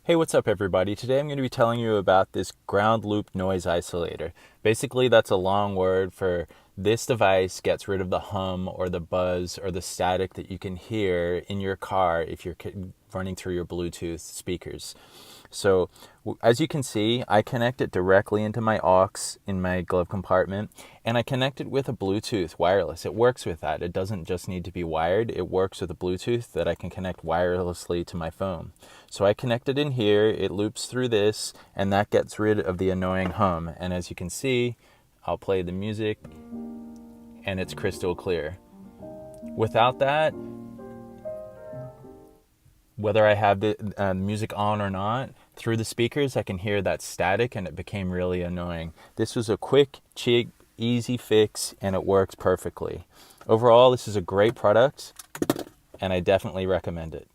Hey, what's up everybody? Today I'm going to be telling you about this ground loop noise isolator. Basically, that's a long word for this device gets rid of the hum or the buzz or the static that you can hear in your car if you're running through your Bluetooth speakers. So as you can see, I connect it directly into my aux in my glove compartment, and I connect it with a Bluetooth wireless. It works with that. It doesn't just need to be wired. It works with a Bluetooth that I can connect wirelessly to my phone. So I connect it in here, it loops through this, and that gets rid of the annoying hum. And as you can see, I'll play the music and it's crystal clear. Without that, whether I have the music on or not, through the speakers I can hear that static, and it became really annoying. This was a quick, cheap, easy fix, and it works perfectly. Overall, this is a great product, and I definitely recommend it.